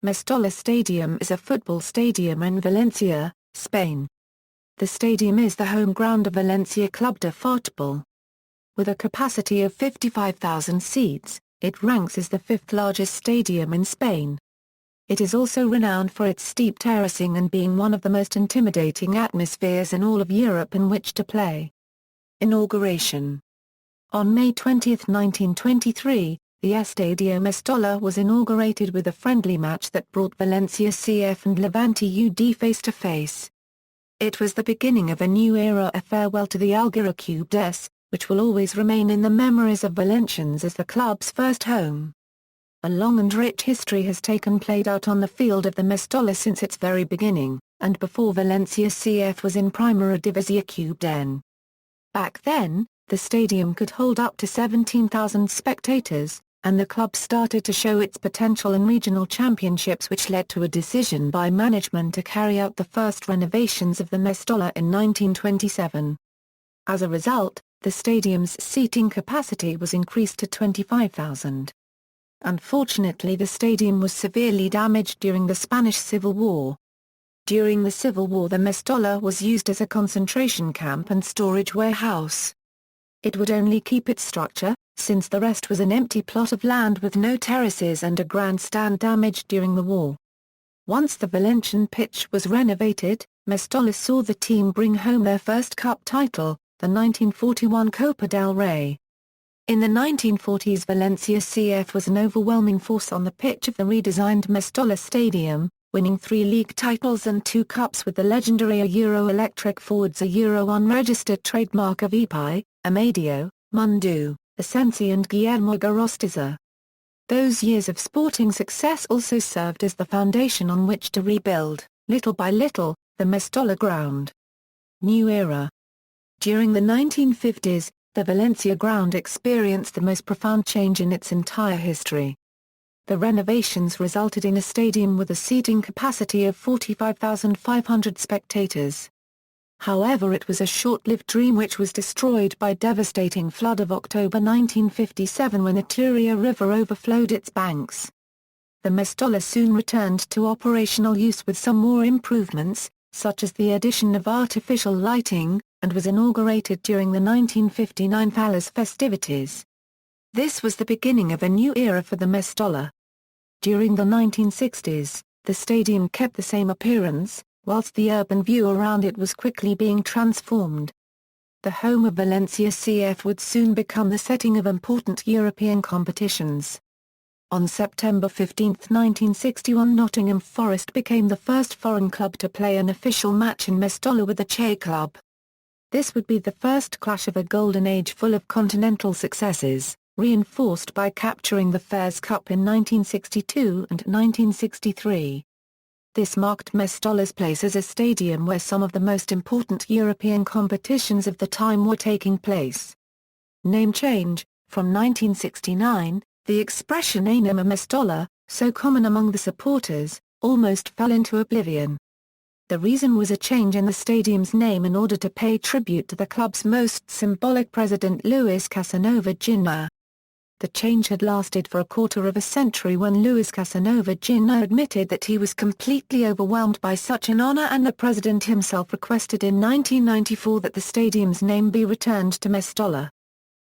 Mestalla Stadium is a football stadium in Valencia, Spain. The stadium is the home ground of Valencia Club de Fútbol. With a capacity of 55,000 seats, it ranks as the fifth largest stadium in Spain. It is also renowned for its steep terracing and being one of the most intimidating atmospheres in all of Europe in which to play. Inauguration. On May 20, 1923, the Estadio Mestalla was inaugurated with a friendly match that brought Valencia CF and Levante UD face-to-face. It was the beginning of a new era, a farewell to the Algira Cubes, which will always remain in the memories of Valencians as the club's first home. A long and rich history has played out on the field of the Mestalla since its very beginning, and before Valencia CF was in Primera División Cubes. Back then, the stadium could hold up to 17,000 spectators, and the club started to show its potential in regional championships, which led to a decision by management to carry out the first renovations of the Mestalla in 1927. As a result, the stadium's seating capacity was increased to 25,000. Unfortunately, the stadium was severely damaged during the Spanish Civil War. During the Civil War, the Mestalla was used as a concentration camp and storage warehouse. It would only keep its structure, since the rest was an empty plot of land with no terraces and a grandstand damaged during the war. Once the Valencian pitch was renovated, Mestalla saw the team bring home their first cup title, the 1941 Copa del Rey. In the 1940s, Valencia CF was an overwhelming force on the pitch of the redesigned Mestalla Stadium, winning 3 league titles and 2 cups with the legendary Euro electric forwards, a Euro unregistered trademark of Ipai, Amadeo, Mundu, Asensi and Guillermo Gorostiza. Those years of sporting success also served as the foundation on which to rebuild, little by little, the Mestalla Ground New Era. During the 1950s, the Valencia ground experienced the most profound change in its entire history. The renovations resulted in a stadium with a seating capacity of 45,500 spectators. However, it was a short-lived dream which was destroyed by devastating flood of October 1957 when the Turia River overflowed its banks. The Mestalla soon returned to operational use with some more improvements, such as the addition of artificial lighting, and was inaugurated during the 1959 Fallas festivities. This was the beginning of a new era for the Mestalla. During the 1960s, the stadium kept the same appearance, whilst the urban view around it was quickly being transformed. The home of Valencia CF would soon become the setting of important European competitions. On September 15, 1961, Nottingham Forest became the first foreign club to play an official match in Mestalla with the Che Club. This would be the first clash of a golden age full of continental successes, reinforced by capturing the Fairs Cup in 1962 and 1963. This marked Mestalla's place as a stadium where some of the most important European competitions of the time were taking place. Name change. From 1969, the expression Anima Mestalla, so common among the supporters, almost fell into oblivion. The reason was a change in the stadium's name in order to pay tribute to the club's most symbolic president, Luis Casanova Jr. The change had lasted for a quarter of a century when Luis Casanova Jr. admitted that he was completely overwhelmed by such an honor, and the president himself requested in 1994 that the stadium's name be returned to Mestalla.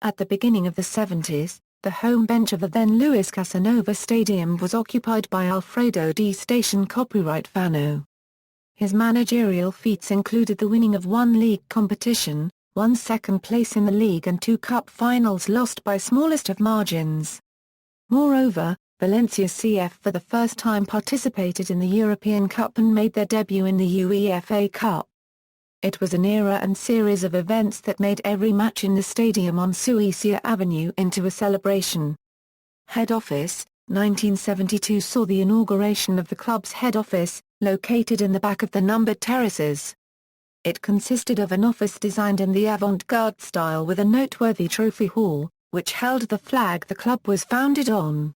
At the beginning of the 70s, the home bench of the then Luis Casanova Stadium was occupied by Alfredo Di Station copyright Fano. His managerial feats included the winning of 1 league competition, 1 second place in the league and 2 cup finals lost by smallest of margins. Moreover, Valencia CF for the first time participated in the European Cup and made their debut in the UEFA Cup. It was an era and series of events that made every match in the stadium on Suecia Avenue into a celebration. Head office. 1972 saw the inauguration of the club's head office, located in the back of the numbered terraces. It consisted of an office designed in the avant-garde style with a noteworthy trophy hall, which held the flag the club was founded on.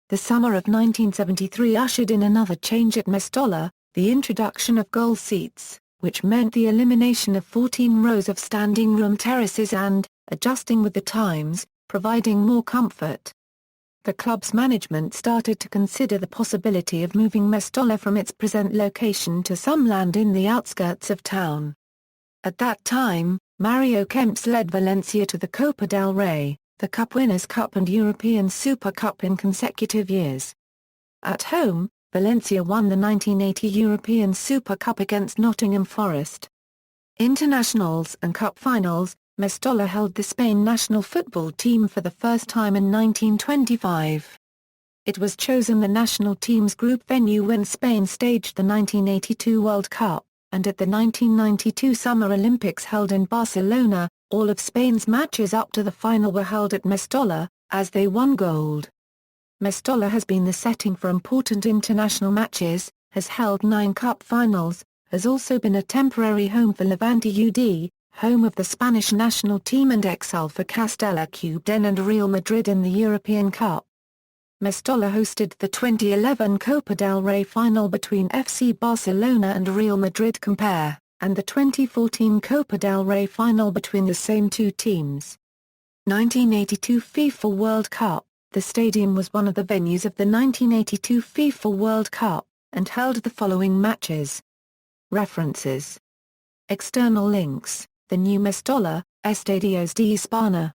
The summer of 1973 ushered in another change at Mestalla, the introduction of goal seats, which meant the elimination of 14 rows of standing room terraces and, adjusting with the times, providing more comfort. the club's management started to consider the possibility of moving Mestalla from its present location to some land in the outskirts of town. At that time, Mario Kempes led Valencia to the Copa del Rey, the Cup Winners' Cup and European Super Cup in consecutive years. At home, Valencia won the 1980 European Super Cup against Nottingham Forest. Internationals and Cup finals, Mestalla held the Spain national football team for the first time in 1925. It was chosen the national team's group venue when Spain staged the 1982 World Cup, and at the 1992 Summer Olympics held in Barcelona. All of Spain's matches up to the final were held at Mestalla, as they won gold. Mestalla has been the setting for important international matches, has held 9 cup finals, has also been a temporary home for Levante UD, home of the Spanish national team and exile for Castella Cubden and Real Madrid in the European Cup. Mestalla hosted the 2011 Copa del Rey final between FC Barcelona and Real Madrid Compare, and the 2014 Copa del Rey final between the same two teams. 1982 FIFA World Cup. The stadium was one of the venues of the 1982 FIFA World Cup, and held the following matches. References. External links: The New Mestalla, Estadios de España,